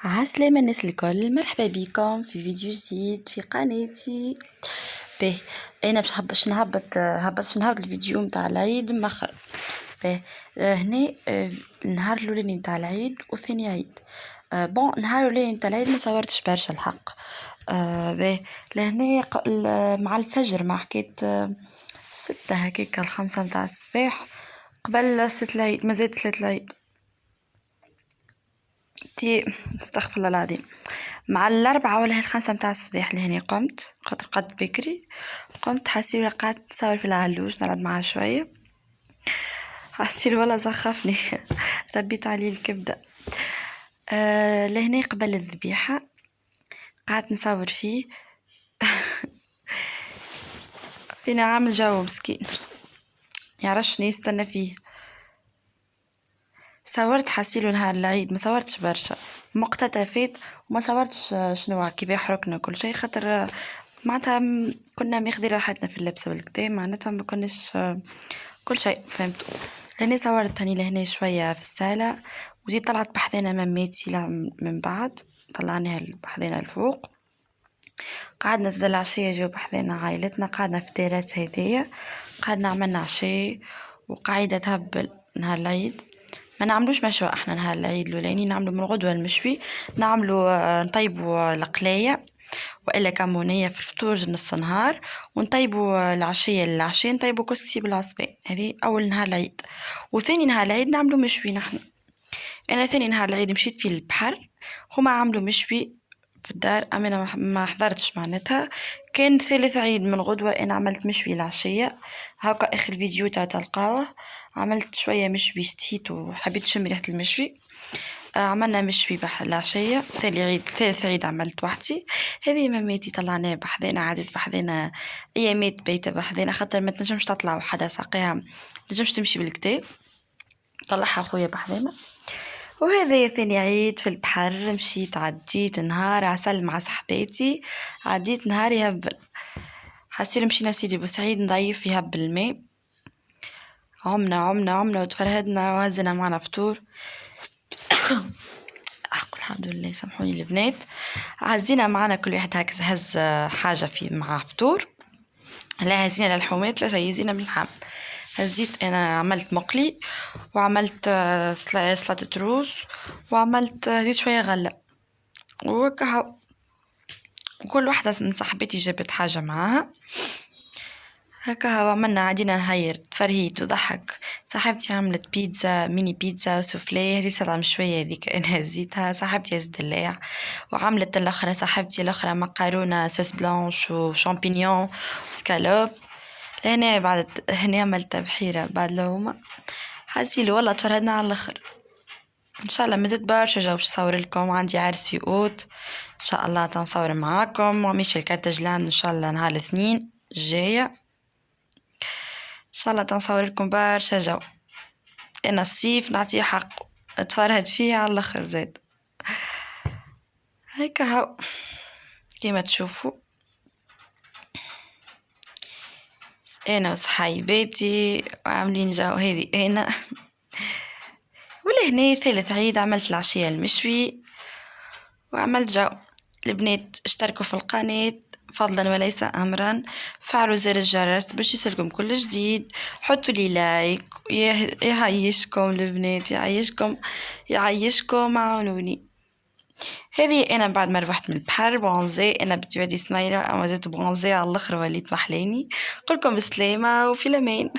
عسلامة الناس الكل، مرحبا بكم في فيديو جديد في قناتي. به انا باش نهبط الفيديو متاع العيد مخر. به هنا النهار الاولاني متاع العيد وثاني عيد. بون النهار الاولاني متاع العيد ما صورتش برشا الحق. به لهنا مع الفجر مع حكاية 6 هكاك 5 متاع الصباح قبل صلاة العيد، مازال صلاة العيد استغفر الله العظيم. مع 4 ولا 5 متاع الصباح لهنا قمت خاطر قد بكري، قمت حسيت قعدت نصور في العلوش نلعب معاه شويه، حسيت ولا زخفني ربيت عليه الكبده. لهنا قبل الذبيحه قعدت نصور فيه فينا عامل جو مسكين يعرفش يستنى فيه. صورت حسيلو نهار العيد، ما صورتش برشا مقتطفات وما صورتش شنو كيف يحركنا كل شيء، خاطر معناتها كنا ماخذين راحتنا في اللبسه بالكدا، معناتها ما كناش كل شيء فهمتوا. لاني صورت هني لهنا شويه في الصاله، وزيد طلعت بحذانا مماتي من بعد طلعناها بحذانا الفوق، قعدنا زل العشيه جاو بحذانا عائلتنا، قعدنا في التراس هذيا، قعدنا عملنا عشاء وقاعده تهبل. نهار العيد ما نعملوش مشوى احنا نهار العيد الاولاني، نعملو من الغدوه المشوي، نعملو نطيبوا القلايه والا كمونيه في الفطور نص نهار، ونطيبوا العشاء نطيبوا كسكسي بالعصبان. هذه اول نهار العيد. وثاني نهار العيد نعملو مشوي نحن. انا ثاني نهار العيد مشيت في البحر، هما عملوا مشوي في الدار، اما انا ما حضرتش معناتها. كان ثالث عيد من غدوه انا عملت مشوي العشيه، هاكا اخر فيديو تلقاوه. عملت شويه مشوي ستيت وحبيت شم ريحه المشوي. عملنا مشوي العشية. ثالث عيد عملت وحدي. هذه مماتي طلعناها بحذانا، عادت بحذانا ايامات بيتها بحذانا، خاطر ما تنجمش تطلع وحدها ساقيها، ما تنجمش تمشي بالكدا، طلعها خويا بحذانا. وهذا ثاني عيد في البحر، مشيت عديت نهار عسل مع صحباتي، عديت نهار يهبل. حسيت مشينا سيدي بوسعيد نضيف يهبل الماء، عمنا وتفرهدنا وهزنا معنا فطور. الحمد لله سامحوني البنات، عزينا معنا كل واحد هكذا هز حاجة في مع فطور، لا هزينا للحومات لا هزينا باللحم. هزيت انا عملت مقلي، وعملت سلطة روز، وعملت هزيت شوية غلة وكهو. وكل واحدة من صاحبتي جابت حاجة معاها هكا، عملنا عادينا نهير تفرهيت وضحك. صاحبتي عملت بيتزا ميني بيتزا وسوفلي، هذه سلطة مشوية هذيك انا هزيتها. صاحبتي هزت الدلاع، وعملت الاخرى صاحبتي الاخرى مقارونة سوس بلانش وشامبينيون وسكالوب. هنا بعد هنا عملت بحيرة بعد لهما حاسيلو والله تفرهدنا على الاخر. ان شاء الله مازلت برشا جو باش نصور لكم، عندي عرس في اوت ان شاء الله تنصور معاكم، وماشي الكارتاجلاند ان شاء الله نهار الاثنين الجايه ان شاء الله تنصور لكم برشا جو. انا الصيف نعطيه حقه اتفرهد فيه على الاخر زاد. هيك هاو كيما تشوفوا انا وصحايباتي وعاملين جو. هذه هنا ولا هنا ثالث عيد عملت العشية المشوي وعملت جو. البنات اشتركوا في القناة فضلا وليس امرا، فعلوا زر الجرس باش يوصلكم كل جديد، حطوا لي لايك. يعيشكم البنات، يعيشكم عاونوني. هذه انا بعد ما روحت من البحر بونزي، انا بتبعدي سنيرة اما زيت بونزي على الاخر وليت محلاني. قلكم بسلامة وفي الامان.